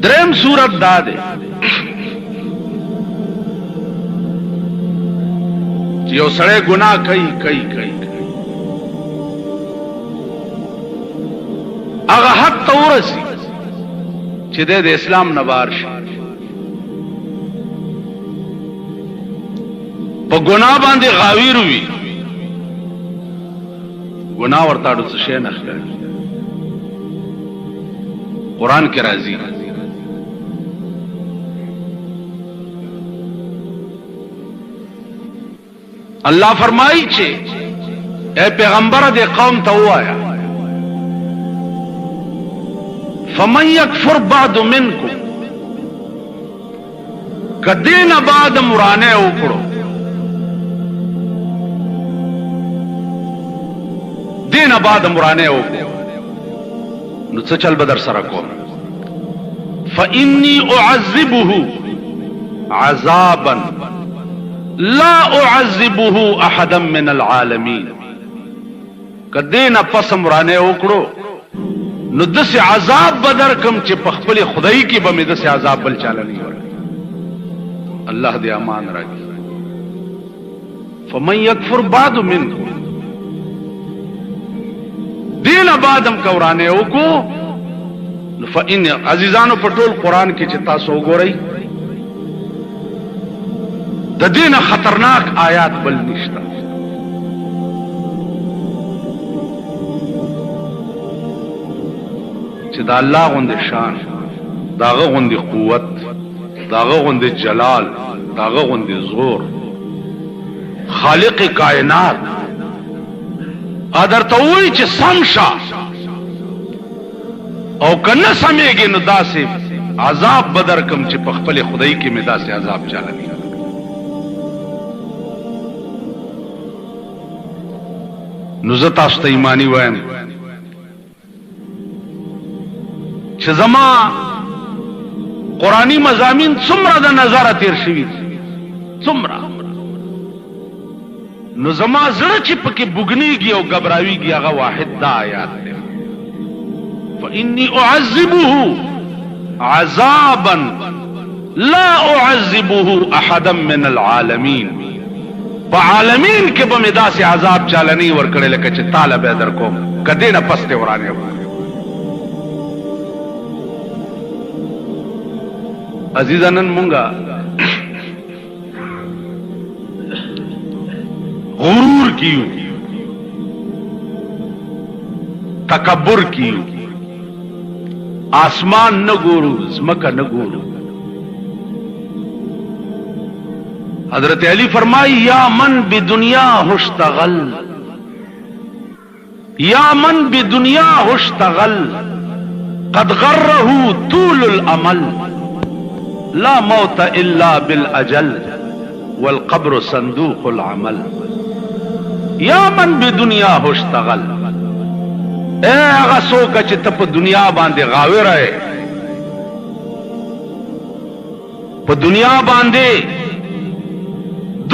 دریم صورت دا دی چې یو سړی ګناه کوي هغه حد ته ورسي چې د اسلام نه بار شي په ګناه باندې غاویر وي ګناه ورته څه شي نه ښکاري قرآن کې راځي الله فرمایي چې اے پیغمبر دې قوم ته وایا فمن يكفر بعد منكم کدین بعد مرانه وکړو دین بعد مرانه وکړو نو څه چل بدر سره کوم فإني أعذبه عذابا لا أعذبه أحدا من العالمين کدین پس مرانه وکړو نو دس عذاب بدر کم چې په خپل خدای کې به مې دس عذاب بل چاله نه وړي الله دې امان راکړي فمن يكفر بعد منكم دین بعدم کورانه وکړو فإن عزیزانو په ټول قران کې چې تاسو وګورئ د دین خطرناک آیات بل نشته چې دا الله غوندې شان داغه غوندې قوت داغه غوندې جلال داغه غوندې زور خالق کائنات ادر ته وایي چې سمشا او کنه سمېږي نو داسې عذاب بدر کم چې په خپل خدای کې مې داسې عذاب چالني نو زه تاسو ته ایمانی وایم چې زما قرآنی مضامین څومره د نظر تیر شوي څومره نو زما زړه چې پکې بوګنیږي او غبراویږي هغه واحد دا آیات دی فإني أعذبه عذابا لا أعذبه أحدا من العالمين فعالمین کې به مې داسې عذاب چالنی ورکړی لکه چې تاله به در کوم کدی نه پس ته ورانه عزیزانن مونږه غرور کیو تکبر کیو آسمان نہ گورو زمکہ نہ گورو حضرت علی فرمائی یا من بدنیا اشتغل یا من بدنیا اشتغل قد غره طول الامل لا موت الا بالاجل والقبر صندوق العمل یا من بدنیا اشتغل اے هغه څوک چې ته په دنیا باندې غاوی رہے په دنیا باندې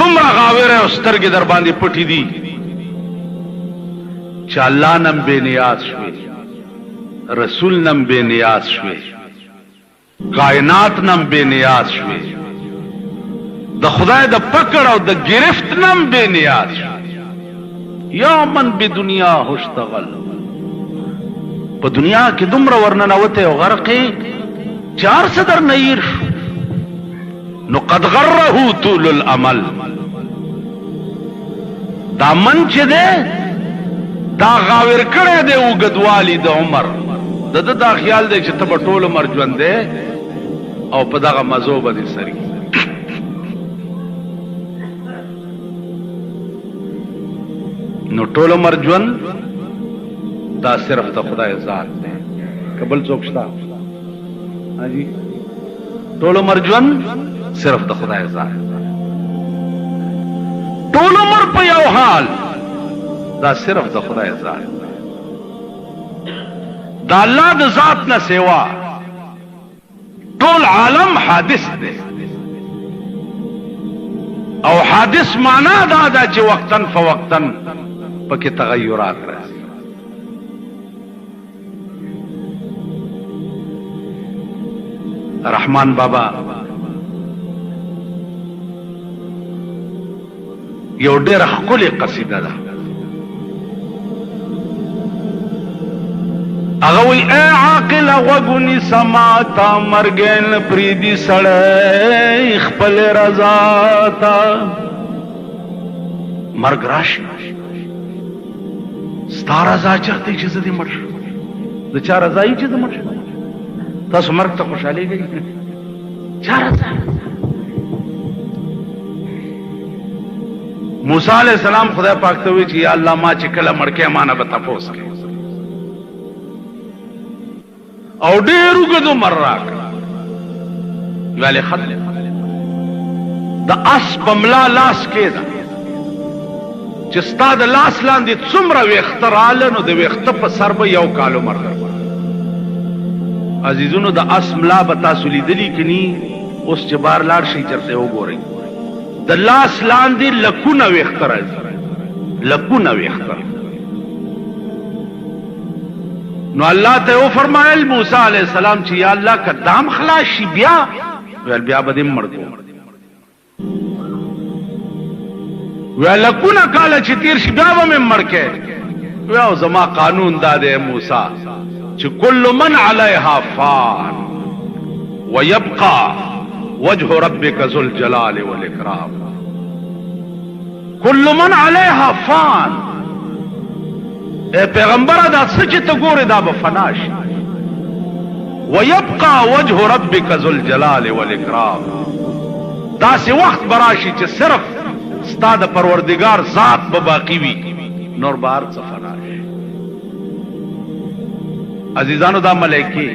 دومره غاوی رہے سترګې در باندې پټې دي چې الله نم بے نیاز شوي رسول نم بے نیاز شوي کائنات نم بے نیاز شوي د خدای د پکړ او د گرفت نم بے نیاز شوي یا من بدنیا اشتغل په دنیا کې دومره ورننوته او غرقې چار صدر نیر شو نو قد غره طول الامل دا من چې ده دا غاور کړی دی وګدوالی د عمر د دا خیال دی چې ته په ټول عمر ژوند دی او په دغه مزو باندې سری نو ټول عمر ژوند دا صرف د خدای ذات دی قبل څوک شته حاجی ټول عمر ژوند صرف د خدای ذات ټول عمر په یو حال دا صرف د خدای ذات دا الله د ذات نه سوا ټول عالم حادث دی او حادث معنا دا ده چې وقتن فوقتن پکې تغیرات راځي رحمان بابا یو ډېر ښکلې قصیده ده هغه وی اے عاقل غوګونی سماتا مرګن پریدي سړی خپل رضا تا مرګ راشي ستا رضا چاته چې زه دې مړ شم د چا رضا یې چې زه مړ شم تاسو مرګ ته خوشحالېږئ چا رضا موسی علیہ السلام خدای پاک ته وی چې یا الله ما چې کله مړ کې امانه به تپوس کړي او ډېر وګد مر راکړه ویلې خط د اس بملا لاس کې ده چې ستا د لاس لاندې څومره ویښته راله نو د ویښته په سر به یو کال عمر درکړه عزیزونو د اس ملا به تاسو لیدلي که ني اوس چې بار لاړ شئ چېرته وګورئ د لاس لاندې لکونه ویښته راځي لکونه ویښته نو الله ته وفرمایل موسی علیہ السلام چې یا الله که دام خلاص شي بیا ویل بیا به دې مړ کړو ویل لکونه کاله چې تیر شي بیا به مې مړ کې ویل زما قانون دا دی موسی چې کل من علیها فان ویبقى وجه ربك ذو الجلال والاکرام کل من علیها فان اے پیغمبر دا سچ ته ګوره دا به فنا شي ويبقى وجه ربك ذو الجلال والاکرام دا سی وخت براشي چې صرف ستا د پروردگار ذات به باقی وي نور بار څه فنا شي عزیزانو دا ملائکه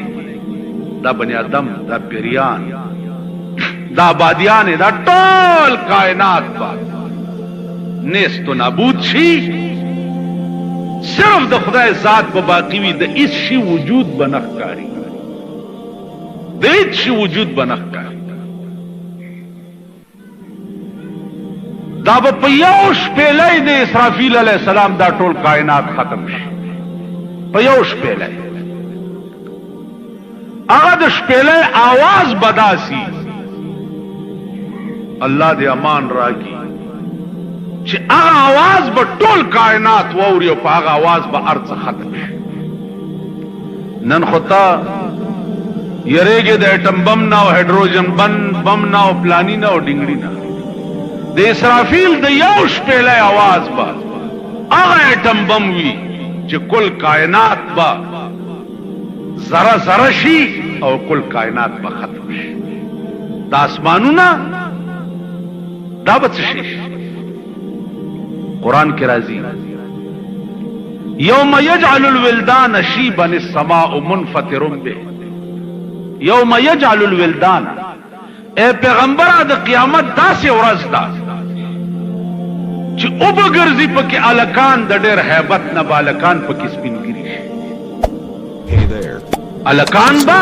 دا بنی آدم دا پیریان دا آبادیان دا ټول کائنات با نیست و نابود شي صرف د خدای ذات په باقی وي د هیڅ شي وجود به نه ښکاري د هیڅ شي وجود به نه ښکاري دا به په یو شپېلۍ د اسرافیل علیه السلام دا ټول کائنات ختم شي په یو شپېلۍ هغه د شپېلۍ آواز به داسي الله دې امان راکړي چې هغه आवाज به ټول کائنات واوري او په هغه आवाज به ارڅ ختم شي نن خو تا یریږي د اټم بم نه او هایدروجن بم نه او پلانی نه او ډنګړي نه د اسرافیل د یو شپېلۍ आवाज به هغه اټم بم وي چې کل کائنات به ذره ذره شي او کل کائنات به ختم شي د اسمانونه دا به څه شي قرآن کی راضی یوم یجعل الولدان شیبا السماء منفطر به یوم یجعل الولدان اے پیغمبر د قیامت داسې ورځ ده چې او بګرځي پکې الکان د ډېر hebat نه بالکان پکې سپینګری شي الکان با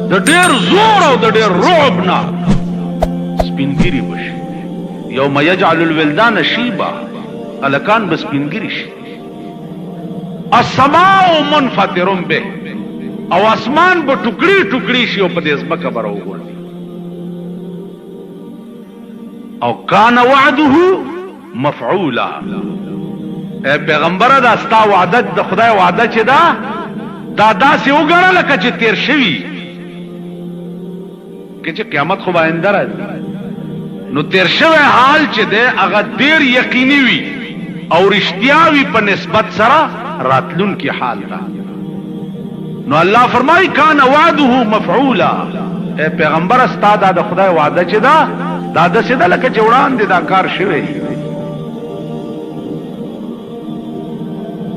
د ډېر زور او د ډېر رعب نه سپینګری وشي یوم یجعل الولدان شیبا الکان بس پینګری شي السماء منفطر به او اسمان به ټوکړي ټوکړي شي او په دې ځمکه به راوګرځي او کان وعده مفعولا اے پیغمبر دا ستا وعده د خدای وعده چې دا داسې وګڼه لکه چې تیر شوي که چې قیامت خو به آینده راځي نو تیر شوی حال چې دی هغه ډېر یقیني وي او رښتیا وي په نسبت سره راتلونکي حال ته نو الله فرمایي کان وعده مفعولا اے پیغمبر ستا دا د خدای وعده چې دا داسې ده لکه چې وړاندې دا کار شوی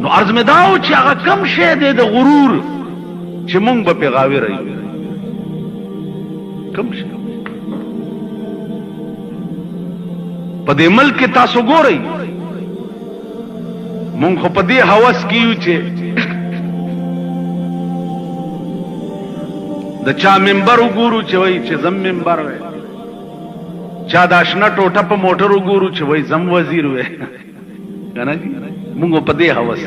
نو عرض مې دا و چې هغه کم شی دی د غرور چې مونږ به پې غاوره یو کم شی په دې ملک کې تاسو ګورئ مونږ خو په دې هوس کې یو چې د چا منبر وګورو چې وایي چې زم منبر وی چا د اشنا ټوټه په موټر وګورو چې وایي زم وزیر وی که نه جي مونږ په دې هوس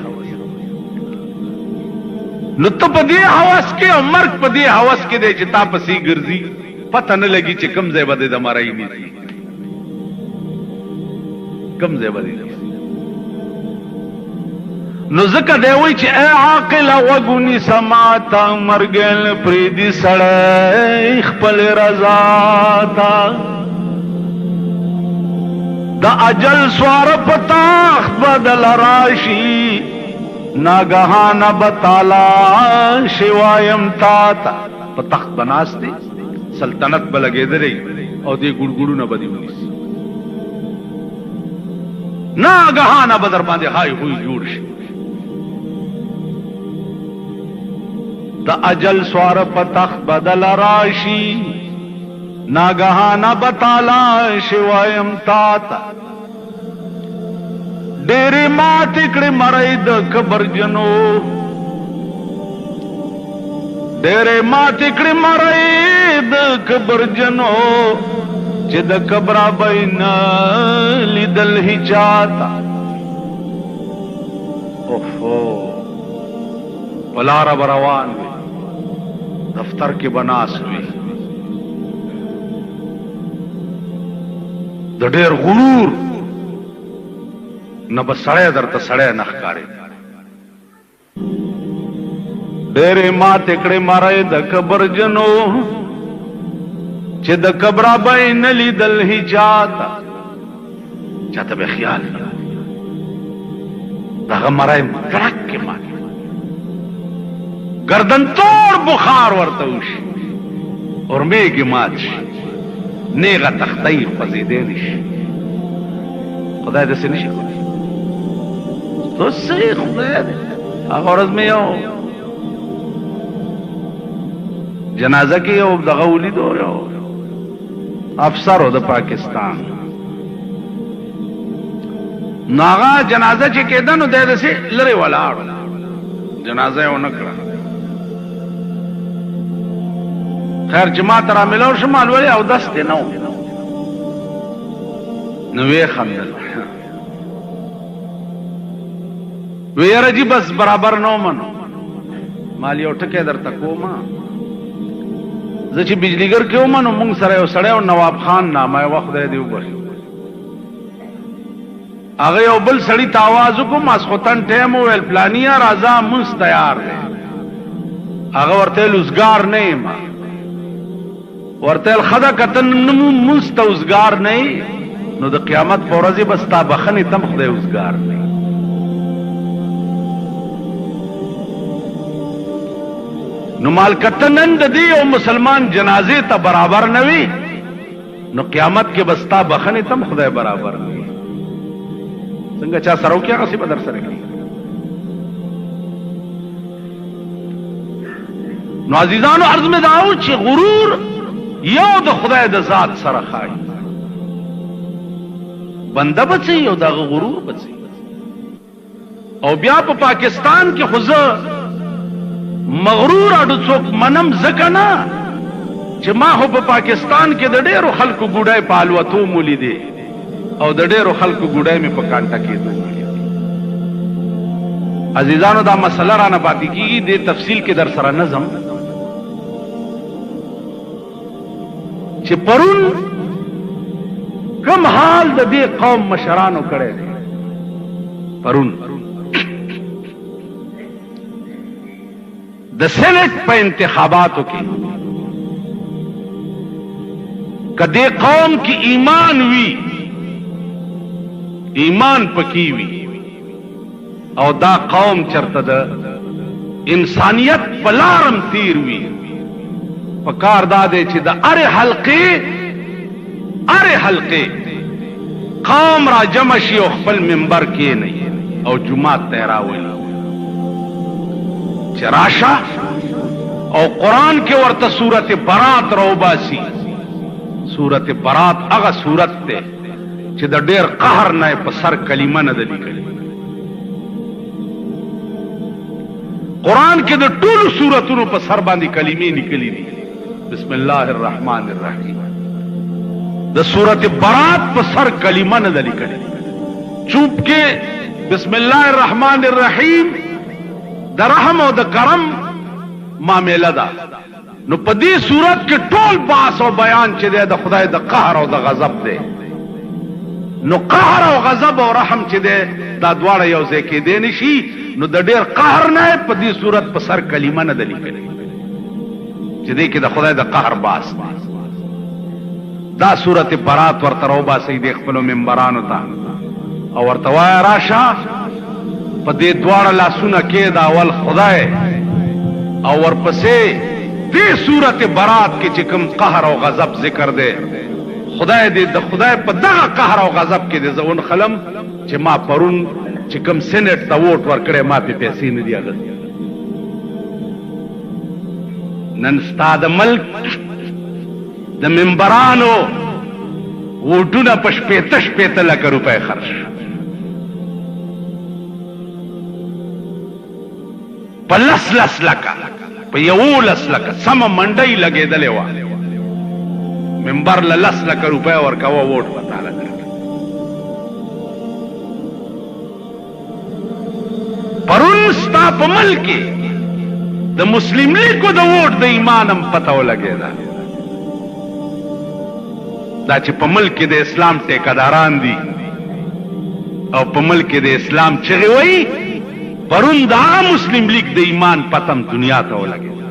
نو ته په دې هوس کې او مرګ په دې هوس کې دی چې تا پسې ګرځي پته نه لګي چې کم ځای به دې د مرۍ نیسي کم ځای به دې نو ذکر دی وی چې اے عاقل وګونی سماتا مرګل پریدي سړی خپل رضا تا دا اجل سوار پتاخت بدل راشی ناگہان بتالا شوایم تاتا پتاخت بناستے سلطنت بلگے درے او دے گڑگڑو نہ بدی ونیس ناگہان بدر باندے ہائی ہوئی جوڑ شی دا اجل سوار پتاخت بدل راشی ناگہانا بتالا شوایم تاتا ڈیری مات اکڑی مرائی دا کبر جنو ڈیری مات اکڑی مرائی دا کبر جنو چی دا کبرا بینا لیدل ہی چاہتا اوفو پلارا بروان بھی دفتر کے بناس بھی د ډېر غرور نه به سړی درته سړی نه ښکاري ډېرې ماتې کړې مری د کبر جنو چې د کبره به یې نه لیدل هیچاته چاته به خیال دغه مری کړک کې مات گردن توڑ بخار ورته وشي اورمېږي مات شي نیغه تختی خوځېدی نشي خدای داسې نشي کولی داسې خدای دی هغه ورځ مې یو جنازه کې یو دغه ولیدو یو افسر و د پاکستان نو هغه جنازه چې کېده نو دی داسې لرې ولاړ جنازه یې ونه کړه خیر چې ما ته رامیلاو شم الولې اودس دی نه و نو ویې خندل وی یاره جي بس برابر نه ومنو مال یو ټکی درته کومه زه چې بجلیګر کې وم نو مونږ سره یو سړی و نواب خان نامه یې وه خدای دې وبخي هغه یو بل سړي ته آواز وکړو ماسخوتن ټایم وویل پلانیه راځه مونځ تیار دی هغه ورته ویل اوزګار نه یم ورته ویل ښه ده که ته مونځ ته اوزګار نه یې نو د قیامت په ورځې به ستا بخښنې ته هم خدای اوزګار نه یي نو مال کته نن د دې یو مسلمان جنازې ته برابر نه وي نو قیامت کې به ستا بخښنې ته هم خدای برابر نه وي څنګه چا سره وکړي هغسې به در سره کړي نو عزیزانو عرض مې دا و چې غرور یو د خدای د ذات سره ښایي بنده بچي او دغه غرور بچي او بیا په پاکستان کې خو زه مغرور اډو څوک منم ځکه نه چې ما خو په پاکستان کې د ډېرو خلکو ګوډی په الوتو مو لیدې او د ډېرو خلکو ګوډی مې په کانټه کېدو لیدې عزیزانو دا مسله رانه پاتې کېږي دې تفصیل کې در سره نظم چې پرون کم حال د دې قوم مشرانو کړی دی پرون د سینټ په انتخاباتو کې کدی قوم کی ایمان وی ایمان پکی وی او دا قوم چرته د انسانیت پلارم تیر وی پکار دا دے چې د اره حلقه قوم را جمع شي او خپل منبر کې نه او جمعات ته راولي چراشه او قرآن کې ورته سورت برات روباسي سورت برات هغه سورت ته چې د ډېر قهر نه په سر کلمه نه ده لیکلې قرآن کې د ټولو سورتونو په سر باندې کلمې لیکلې دي بسم الله الرحمن الرحیم د سورت برات په سر کلمه نه ده لیکلې چوپ کې بسم الله الرحمن الرحیم د رحم او د کرم معامله ده نو په دې صورت کې ټول باس او بیان چې ده د خدای د قهر او د غضب ده نو قهر او غضب او رحم چې ده دا دواړه یو ځای کې دی نشي. نو د ډیر قهر نه په دې صورت په سر کلمه نه ده لیکلې چې دې کې د خدای د قهر باس دی. دا صورت برات ورته راوباسئ د خپلو ممبرانو ته او ورته وایه راشه په دې دواړه لاسونه کې د اول خدای او ورپسې دې صورت برات کې چې کوم قهر او غضب ذکر دی خدای دې د خدای په دغه قهر او غضب کې دې زون خلم چې ما پرون چې کوم سینټ ته ووټ ورکړی ما پې پیسې نه دي اخیستې. نن ستا د ملک د ممبرانو ووټونه په شپېته لکه روپۍ خرج په لس لکه په 11 لکه سمه منډۍ لګېدلې وه. ممبر له 10 لکه روپۍ ورکوه ووټ په تاله درکړه. پرون ستا په ملک کې د مسلم لیګو د ووټ د ایمانم پته ولګېده دا چې په ملک کې د اسلام ټیکهداران دي او په ملک کې د اسلام چغې وایي. پرون د هغه مسلم لیگ د ایمان پتم دنیا ته ولګېده.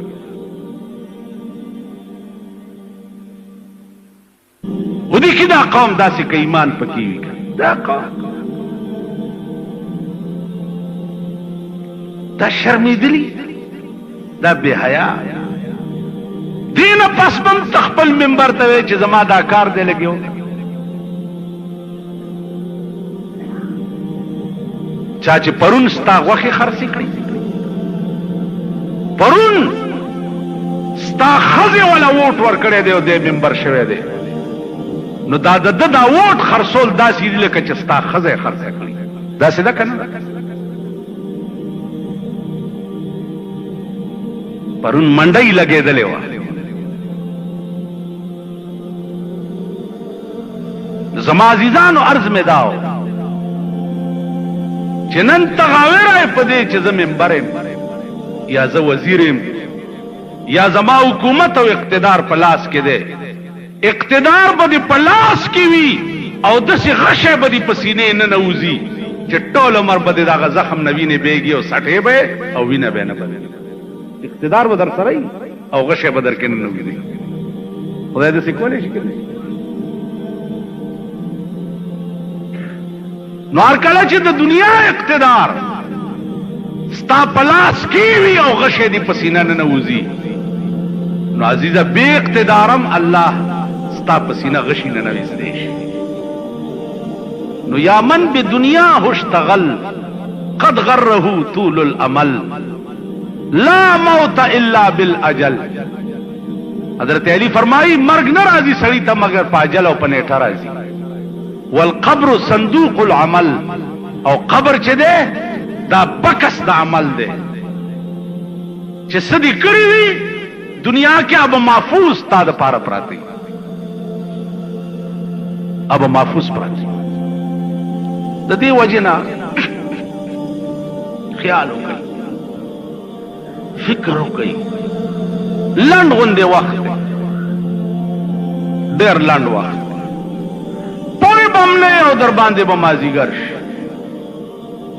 ودې کې دا قوم داسې که ایمان پکې وي دا قوم دا شرمېدلي دا بې حیا دې نه پس به هم ته خپل ممبر ته وایې چې زما دا کار دی لګیو. چا چې پرون ستا غوښې خرڅې کړي پرون ستا ښځې وله ووټ ورکړی دی او دی ممبر شوی دی نو دا د ده دا ووټ خرڅول داسې دي لکه چې ستا ښځه یې خرڅه کړي. داسې ده که نه؟ پرون منډۍ لګېدلې وه. زما عزیزانو عرض مې دا و چې نن ته غاوره یې په دې چې زه ممبر یم یا زه وزیر یم یا زما حکومت او اقتدار په لاس کې دی. اقتدار به دې په لاس کې وي او داسې غشی به دې په سینې نه نوځي چې ټول عمر به دې دغه زخم نه وینې بیږي او سټې به او وینه به نه بهېږي. اقتدار به در سره او غشی به در کې نه نوځي. خدای داسې کولی شي که نه؟ نو هر کله چې د دنیا اقتدار ستا په لاس کې وي او غشی دې په سینه نه نوځي نو عزیزه بې اقتدارم الله ستا په سینه غشي نه نویستی شي. نو یا من بدنیا اشتغل قد غره طول الامل لا موت الا بالاجل. حضرت علی فرمائی مرگ نه راځي سړی ته مگر په اجل او په نیټه راځي. والقبر صندوق العمل او قبر چې ده دا بکس د عمل ده چې څه دې کړي وي دنیا کې اب محفوظ تا د پاره پراتی اب محفوظ پراتی. د دې وجه نه خیال وکړئ فکر وکړئ. لنډ غوندې وخت ډېر لنډ وخت پوی بم نه او در باندې به مازیګر شي.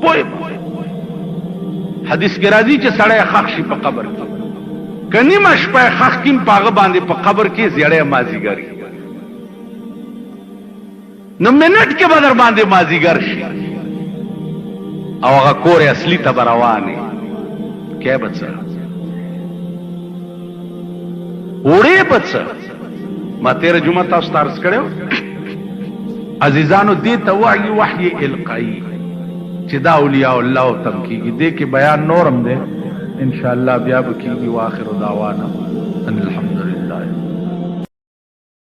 پوی حدیث کې راځي چې سړی خښ شي په قبر کې که نیمه شپه یې خښ کړي په هغه باندې په قبر کې زیړی مازیګر نو منټ کې به در باندې مازیګر شي او هغه کور اصلي ته به روان یې کې به څه وړې به څه. ما تېره جمعه تاسو ته عرض کړی عزیزانو دې ته وحي وحي القائی چې دا اولیاء الله تم کیږي. دې کې بیان نورم دی ان شاء الله بیا به کیږي. واخر دعوانا ان الحمد لله.